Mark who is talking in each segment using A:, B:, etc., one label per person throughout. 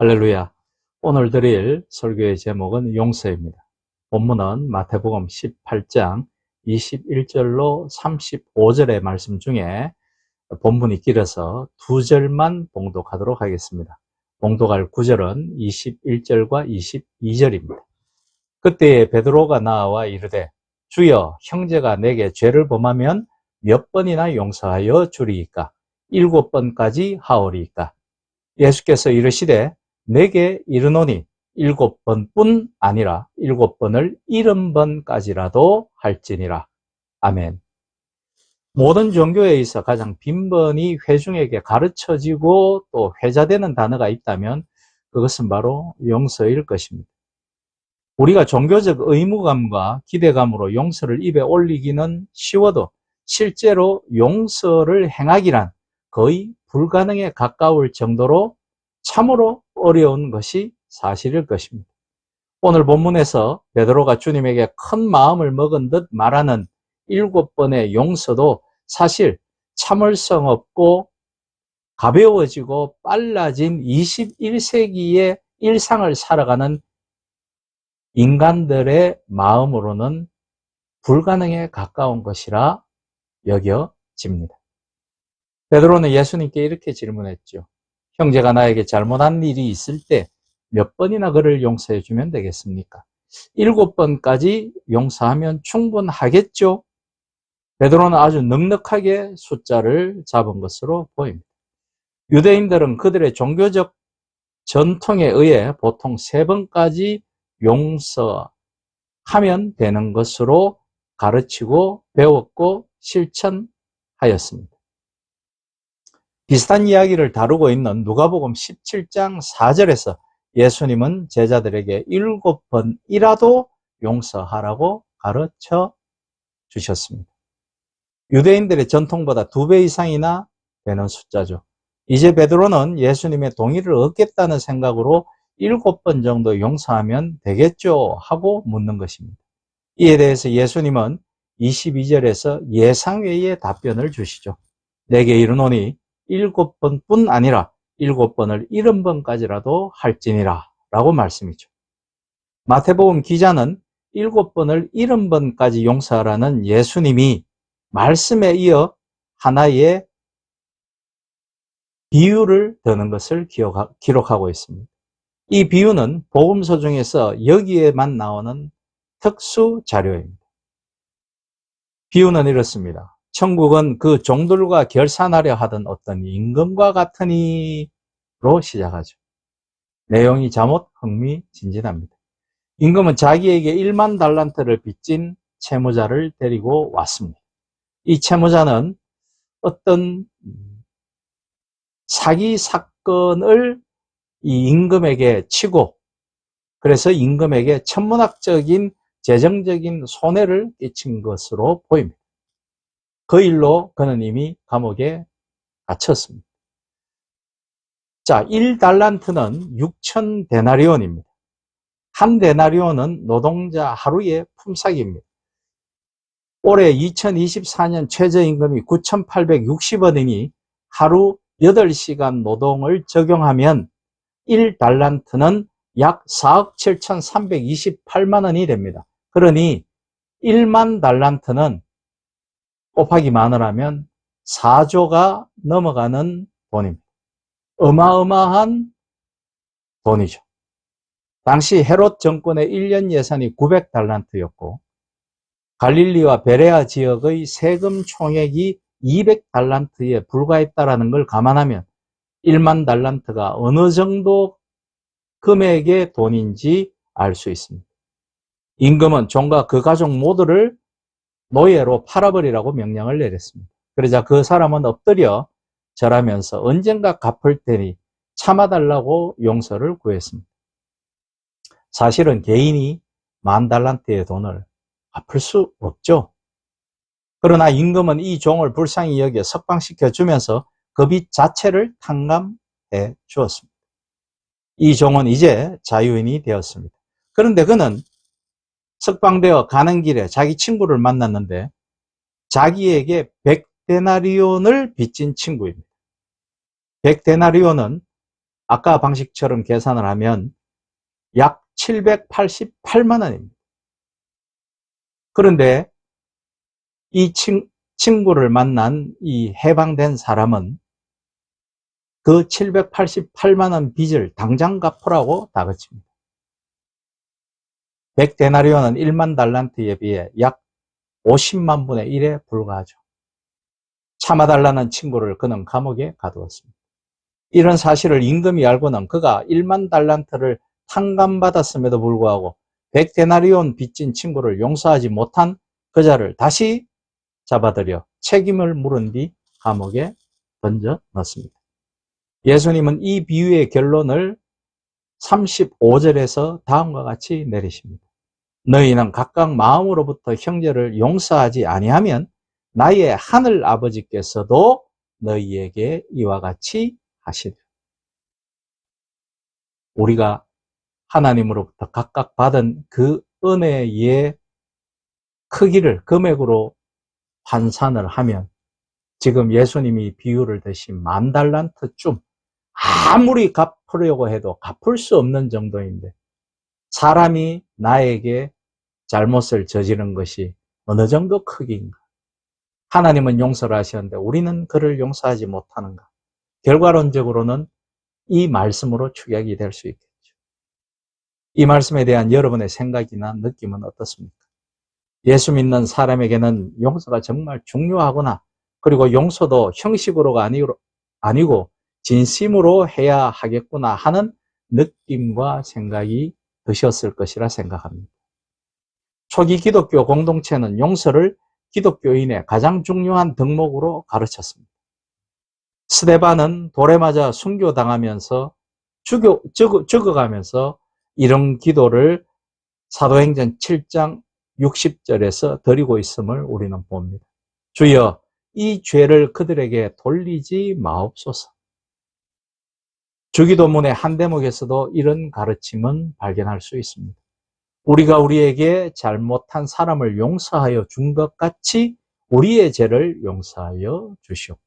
A: 할렐루야. 오늘 드릴 설교의 제목은 용서입니다. 본문은 마태복음 18장 21절로 35절의 말씀 중에 본문이 길어서 두 절만 봉독하도록 하겠습니다. 봉독할 구절은 21절과 22절입니다. 그때에 베드로가 나와 이르되 주여, 형제가 내게 죄를 범하면 몇 번이나 용서하여 주리이까? 7번까지 하오리이까? 예수께서 이르시되 내게 이르노니 7번뿐 아니라 7번을 70번까지라도 할지니라. 아멘. 모든 종교에 있어 가장 빈번히 회중에게 가르쳐지고 또 회자되는 단어가 있다면 그것은 바로 용서일 것입니다. 우리가 종교적 의무감과 기대감으로 용서를 입에 올리기는 쉬워도 실제로 용서를 행하기란 거의 불가능에 가까울 정도로 참으로 어려운 것이 사실일 것입니다. 오늘 본문에서 베드로가 주님에게 큰 마음을 먹은 듯 말하는 7번의 용서도 사실 참을성 없고 가벼워지고 빨라진 21세기의 일상을 살아가는 인간들의 마음으로는 불가능에 가까운 것이라 여겨집니다. 베드로는 예수님께 이렇게 질문했죠. 형제가 나에게 잘못한 일이 있을 때 몇 번이나 그를 용서해 주면 되겠습니까? 7번까지 용서하면 충분하겠죠? 베드로는 아주 넉넉하게 숫자를 잡은 것으로 보입니다. 유대인들은 그들의 종교적 전통에 의해 보통 3번까지 용서하면 되는 것으로 가르치고 배웠고 실천하였습니다. 비슷한 이야기를 다루고 있는 누가복음 17장 4절에서 예수님은 제자들에게 7번이라도 용서하라고 가르쳐 주셨습니다. 유대인들의 전통보다 2배 이상이나 되는 숫자죠. 이제 베드로는 예수님의 동의를 얻겠다는 생각으로 7번 정도 용서하면 되겠죠? 하고 묻는 것입니다. 이에 대해서 예수님은 22절에서 예상외의 답변을 주시죠. 내게 이르노니 7번뿐 아니라 7번을 70번까지라도 할지니라 라고 말씀이죠. 마태복음 기자는 7번을 70번까지 용서하라는 예수님이 말씀에 이어 하나의 비유를 드는 것을 기록하고 있습니다. 이 비유는 복음서 중에서 여기에만 나오는 특수 자료입니다. 비유는 이렇습니다. 천국은 그 종들과 결산하려 하던 어떤 임금과 같으니로 시작하죠. 내용이 잠옷 흥미진진합니다. 임금은 자기에게 1만 달란트를 빚진 채무자를 데리고 왔습니다. 이 채무자는 어떤 사기 사건을 이 임금에게 치고 그래서 임금에게 천문학적인 재정적인 손해를 끼친 것으로 보입니다. 그 일로 그는 이미 감옥에 갇혔습니다. 자, 1달란트는 6,000데나리온입니다. 한 데나리온은 노동자 하루의 품삯입니다. 올해 2024년 최저임금이 9,860원이니 하루 8시간 노동을 적용하면 1달란트는 약 4억 7,328만 원이 됩니다. 그러니 1만 달란트는 곱하기 만을 하면 4조가 넘어가는 돈입니다. 어마어마한 돈이죠. 당시 헤롯 정권의 1년 예산이 900달란트였고 갈릴리와 베레아 지역의 세금 총액이 200달란트에 불과했다는 걸 감안하면 1만 달란트가 어느 정도 금액의 돈인지 알 수 있습니다. 임금은 종과 그 가족 모두를 노예로 팔아버리라고 명령을 내렸습니다. 그러자 그 사람은 엎드려 절하면서 언젠가 갚을 테니 참아달라고 용서를 구했습니다. 사실은 개인이 10,000달란트의 돈을 갚을 수 없죠. 그러나 임금은 이 종을 불쌍히 여겨 석방시켜 주면서 그 빚 자체를 탕감해 주었습니다. 이 종은 이제 자유인이 되었습니다. 그런데 그는 석방되어 가는 길에 자기 친구를 만났는데 자기에게 100데나리온을 빚진 친구입니다. 100데나리온은 아까 방식처럼 계산을 하면 약 788만 원입니다. 그런데 이 친구를 만난 이 해방된 사람은 그 788만 원 빚을 당장 갚으라고 다그칩니다. 100데나리온은 1만 달란트에 비해 약 50만 분의 1에 불과하죠. 참아달라는 친구를 그는 감옥에 가두었습니다. 이런 사실을 임금이 알고는 그가 1만 달란트를 탕감받았음에도 불구하고 100데나리온 빚진 친구를 용서하지 못한 그자를 다시 잡아들여 책임을 물은 뒤 감옥에 던져 넣습니다. 예수님은 이 비유의 결론을 35절에서 다음과 같이 내리십니다. 너희는 각각 마음으로부터 형제를 용서하지 아니하면 나의 하늘 아버지께서도 너희에게 이와 같이 하시리라. 우리가 하나님으로부터 각각 받은 그 은혜의 크기를 금액으로 환산을 하면 지금 예수님이 비유를 드신 10,000달란트쯤 아무리 갚으려고 해도 갚을 수 없는 정도인데 사람이 나에게 잘못을 저지른 것이 어느 정도 크기인가? 하나님은 용서를 하시는데 우리는 그를 용서하지 못하는가? 결과론적으로는 이 말씀으로 축약이 될 수 있겠죠. 이 말씀에 대한 여러분의 생각이나 느낌은 어떻습니까? 예수 믿는 사람에게는 용서가 정말 중요하구나. 그리고 용서도 형식으로가 아니고 진심으로 해야 하겠구나 하는 느낌과 생각이 드셨을 것이라 생각합니다. 초기 기독교 공동체는 용서를 기독교인의 가장 중요한 덕목으로 가르쳤습니다. 스데반은 돌에 맞아 순교당하면서 죽어가면서 이런 기도를 사도행전 7장 60절에서 드리고 있음을 우리는 봅니다. 주여, 이 죄를 그들에게 돌리지 마옵소서. 주기도문의 한 대목에서도 이런 가르침은 발견할 수 있습니다. 우리가 우리에게 잘못한 사람을 용서하여 준 것 같이 우리의 죄를 용서하여 주시옵고.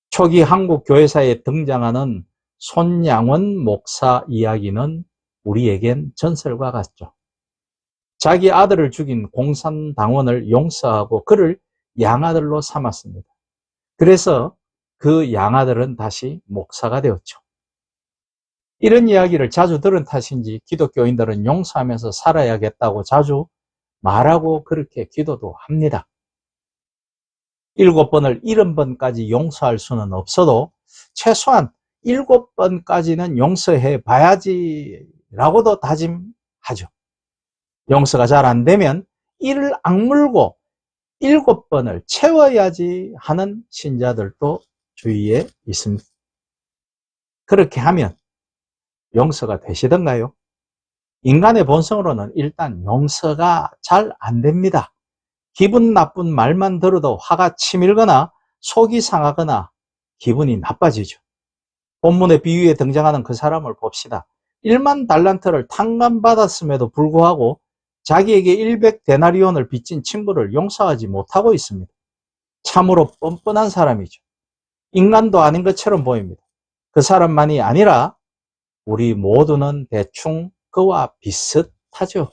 A: 초기 한국 교회사에 등장하는 손양원 목사 이야기는 우리에겐 전설과 같죠. 자기 아들을 죽인 공산당원을 용서하고 그를 양아들로 삼았습니다. 그래서 그 양아들은 다시 목사가 되었죠. 이런 이야기를 자주 들은 탓인지 기독교인들은 용서하면서 살아야겠다고 자주 말하고 그렇게 기도도 합니다. 7번을 70번까지 용서할 수는 없어도 최소한 7번까지는 용서해 봐야지라고도 다짐하죠. 용서가 잘 안 되면 이를 악물고 7번을 채워야지 하는 신자들도 주위에 있습니다. 그렇게 하면 용서가 되시던가요? 인간의 본성으로는 일단 용서가 잘 안 됩니다. 기분 나쁜 말만 들어도 화가 치밀거나 속이 상하거나 기분이 나빠지죠. 본문의 비유에 등장하는 그 사람을 봅시다. 1만 달란트를 탕감받았음에도 불구하고 자기에게 100데나리온을 빚진 친구를 용서하지 못하고 있습니다. 참으로 뻔뻔한 사람이죠. 인간도 아닌 것처럼 보입니다. 그 사람만이 아니라 우리 모두는 대충 그와 비슷하죠.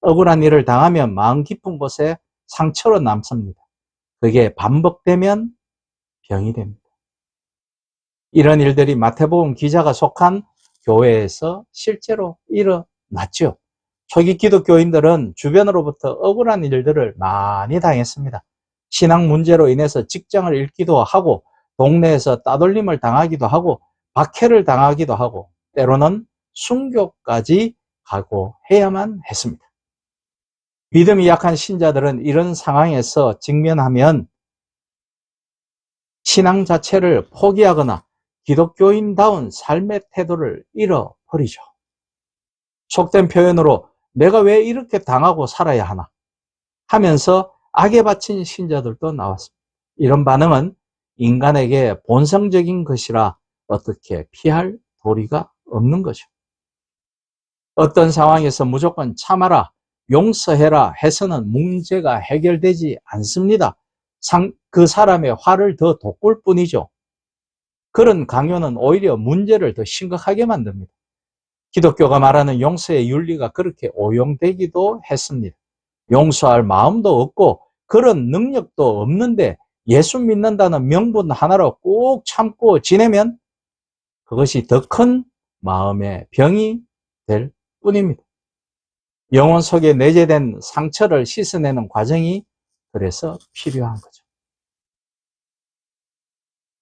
A: 억울한 일을 당하면 마음 깊은 곳에 상처로 남습니다. 그게 반복되면 병이 됩니다. 이런 일들이 마태복음 기자가 속한 교회에서 실제로 일어났죠. 초기 기독교인들은 주변으로부터 억울한 일들을 많이 당했습니다. 신앙 문제로 인해서 직장을 잃기도 하고 동네에서 따돌림을 당하기도 하고 박해를 당하기도 하고 때로는 순교까지 가고 해야만 했습니다. 믿음이 약한 신자들은 이런 상황에서 직면하면 신앙 자체를 포기하거나 기독교인다운 삶의 태도를 잃어버리죠. 속된 표현으로 내가 왜 이렇게 당하고 살아야 하나 하면서 악에 바친 신자들도 나왔습니다. 이런 반응은 인간에게 본성적인 것이라 어떻게 피할 도리가 없는 거죠. 어떤 상황에서 무조건 참아라, 용서해라 해서는 문제가 해결되지 않습니다. 그 사람의 화를 더 돋굴 뿐이죠. 그런 강요는 오히려 문제를 더 심각하게 만듭니다. 기독교가 말하는 용서의 윤리가 그렇게 오용되기도 했습니다. 용서할 마음도 없고 그런 능력도 없는데 예수 믿는다는 명분 하나로 꼭 참고 지내면 그것이 더 큰 마음의 병이 될 뿐입니다. 영혼 속에 내재된 상처를 씻어내는 과정이 그래서 필요한 거죠.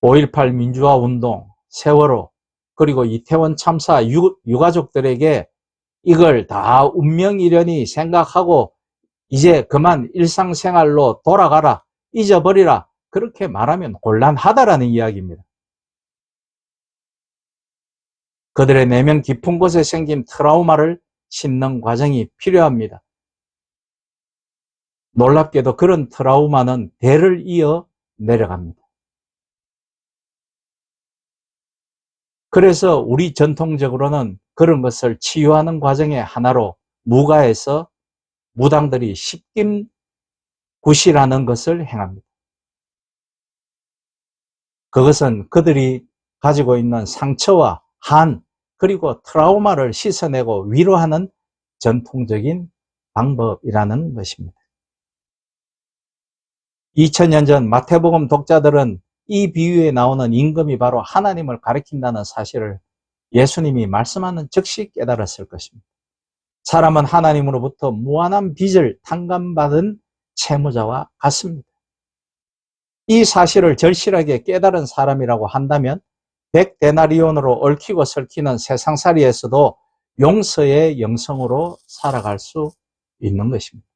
A: 5.18 민주화 운동, 세월호, 그리고 이태원 참사 유가족들에게 이걸 다 운명이려니 생각하고 이제 그만 일상생활로 돌아가라, 잊어버리라, 그렇게 말하면 곤란하다라는 이야기입니다. 그들의 내면 깊은 곳에 생긴 트라우마를 씻는 과정이 필요합니다. 놀랍게도 그런 트라우마는 대를 이어 내려갑니다. 그래서 우리 전통적으로는 그런 것을 치유하는 과정의 하나로 무가에서 무당들이 십김굿이라는 것을 행합니다. 그것은 그들이 가지고 있는 상처와 한, 그리고 트라우마를 씻어내고 위로하는 전통적인 방법이라는 것입니다. 2000년 전 마태복음 독자들은 이 비유에 나오는 임금이 바로 하나님을 가리킨다는 사실을 예수님이 말씀하는 즉시 깨달았을 것입니다. 사람은 하나님으로부터 무한한 빚을 탕감받은 채무자와 같습니다. 이 사실을 절실하게 깨달은 사람이라고 한다면 100데나리온으로 얽히고 설키는 세상살이에서도 용서의 영성으로 살아갈 수 있는 것입니다.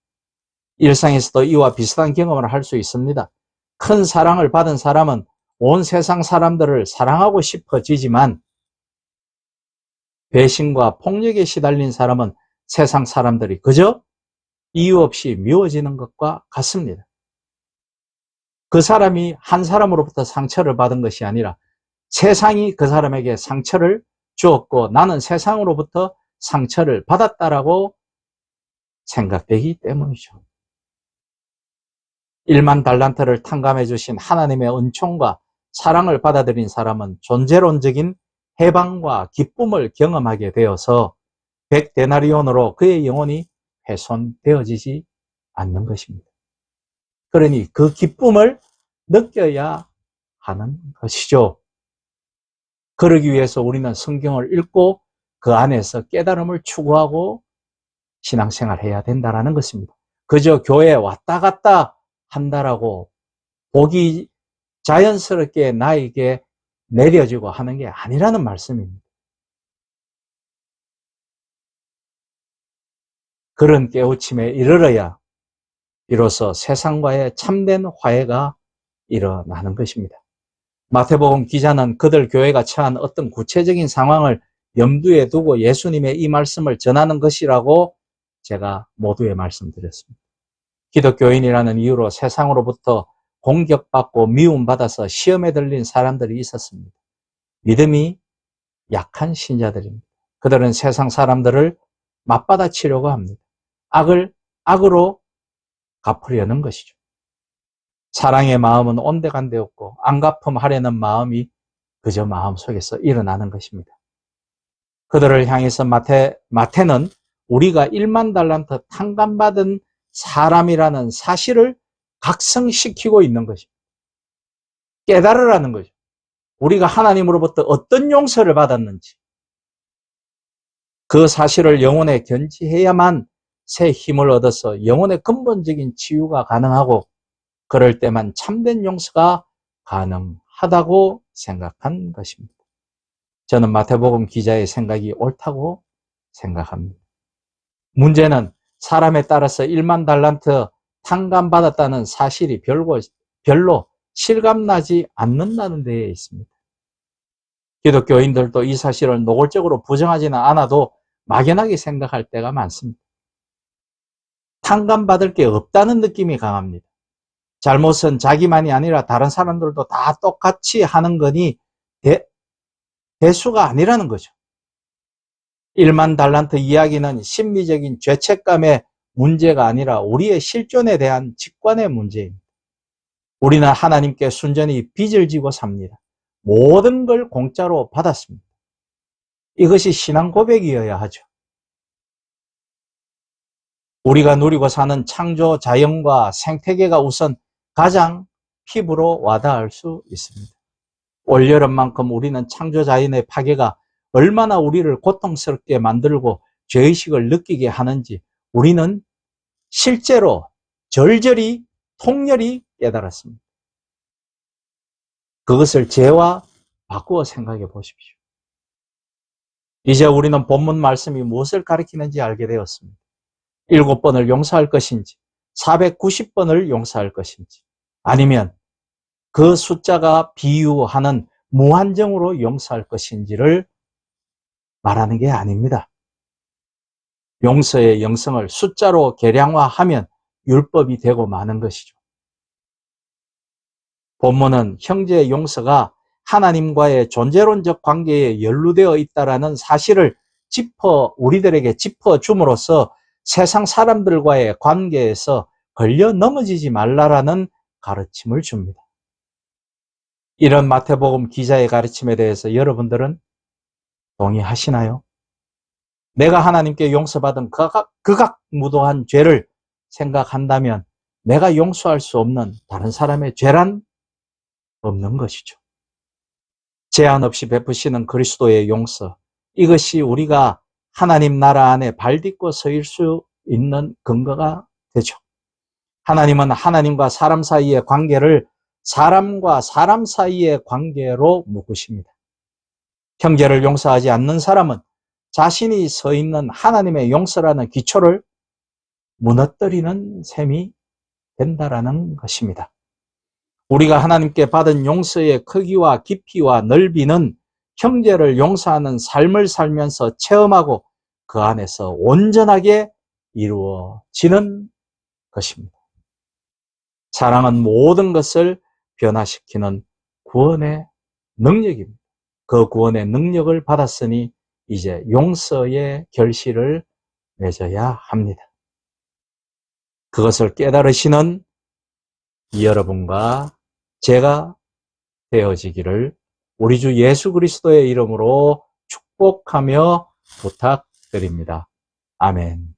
A: 일상에서도 이와 비슷한 경험을 할 수 있습니다. 큰 사랑을 받은 사람은 온 세상 사람들을 사랑하고 싶어지지만 배신과 폭력에 시달린 사람은 세상 사람들이 그저 이유 없이 미워지는 것과 같습니다. 그 사람이 한 사람으로부터 상처를 받은 것이 아니라 세상이 그 사람에게 상처를 주었고 나는 세상으로부터 상처를 받았다라고 생각되기 때문이죠. 1만 달란트를 탕감해 주신 하나님의 은총과 사랑을 받아들인 사람은 존재론적인 해방과 기쁨을 경험하게 되어서 100데나리온으로 그의 영혼이 훼손되어지지 않는 것입니다. 그러니 그 기쁨을 느껴야 하는 것이죠. 그러기 위해서 우리는 성경을 읽고 그 안에서 깨달음을 추구하고 신앙생활을 해야 된다는 것입니다. 그저 교회에 왔다 갔다 한다라고 복이 자연스럽게 나에게 내려지고 하는 게 아니라는 말씀입니다. 그런 깨우침에 이르러야 비로소 세상과의 참된 화해가 일어나는 것입니다. 마태복음 기자는 그들 교회가 처한 어떤 구체적인 상황을 염두에 두고 예수님의 이 말씀을 전하는 것이라고 제가 모두에 말씀드렸습니다. 기독교인이라는 이유로 세상으로부터 공격받고 미움받아서 시험에 들린 사람들이 있었습니다. 믿음이 약한 신자들입니다. 그들은 세상 사람들을 맞받아치려고 합니다. 악을 악으로 갚으려는 것이죠. 사랑의 마음은 온데간데 없고 안갚음하려는 마음이 그저 마음속에서 일어나는 것입니다. 그들을 향해서 마태는 우리가 1만 달란트 탕감받은 사람이라는 사실을 각성시키고 있는 것입니다. 깨달으라는 거죠. 우리가 하나님으로부터 어떤 용서를 받았는지 그 사실을 영혼에 견지해야만 새 힘을 얻어서 영혼의 근본적인 치유가 가능하고 그럴 때만 참된 용서가 가능하다고 생각한 것입니다. 저는 마태복음 기자의 생각이 옳다고 생각합니다. 문제는 사람에 따라서 1만 달란트 탕감받았다는 사실이 별로 실감나지 않는다는 데에 있습니다. 기독교인들도 이 사실을 노골적으로 부정하지는 않아도 막연하게 생각할 때가 많습니다. 탕감받을 게 없다는 느낌이 강합니다. 잘못은 자기만이 아니라 다른 사람들도 다 똑같이 하는 거니 대수가 아니라는 거죠. 1만 달란트 이야기는 심리적인 죄책감의 문제가 아니라 우리의 실존에 대한 직관의 문제입니다. 우리는 하나님께 순전히 빚을 지고 삽니다. 모든 걸 공짜로 받았습니다. 이것이 신앙 고백이어야 하죠. 우리가 누리고 사는 창조 자연과 생태계가 우선 가장 피부로 와닿을 수 있습니다. 올여름만큼 우리는 창조 자연의 파괴가 얼마나 우리를 고통스럽게 만들고 죄의식을 느끼게 하는지 우리는 실제로 절절히 통렬히 깨달았습니다. 그것을 죄와 바꾸어 생각해 보십시오. 이제 우리는 본문 말씀이 무엇을 가리키는지 알게 되었습니다. 7번을 용서할 것인지 490번을 용서할 것인지 아니면 그 숫자가 비유하는 무한정으로 용서할 것인지를 말하는 게 아닙니다. 용서의 영성을 숫자로 계량화하면 율법이 되고 마는 것이죠. 본문은 형제의 용서가 하나님과의 존재론적 관계에 연루되어 있다는 사실을 우리들에게 짚어줌으로써 세상 사람들과의 관계에서 걸려 넘어지지 말라라는 가르침을 줍니다. 이런 마태복음 기자의 가르침에 대해서 여러분들은 동의하시나요? 내가 하나님께 용서받은 극악무도한 죄를 생각한다면 내가 용서할 수 없는 다른 사람의 죄란 없는 것이죠. 제한 없이 베푸시는 그리스도의 용서, 이것이 우리가 하나님 나라 안에 발딛고 서일 수 있는 근거가 되죠. 하나님은 하나님과 사람 사이의 관계를 사람과 사람 사이의 관계로 묶으십니다. 형제를 용서하지 않는 사람은 자신이 서 있는 하나님의 용서라는 기초를 무너뜨리는 셈이 된다라는 것입니다. 우리가 하나님께 받은 용서의 크기와 깊이와 넓이는 형제를 용서하는 삶을 살면서 체험하고 그 안에서 온전하게 이루어지는 것입니다. 사랑은 모든 것을 변화시키는 구원의 능력입니다. 그 구원의 능력을 받았으니 이제 용서의 결실을 맺어야 합니다. 그것을 깨달으시는 여러분과 제가 되어지기를 우리 주 예수 그리스도의 이름으로 축복하며 부탁드립니다. 아멘.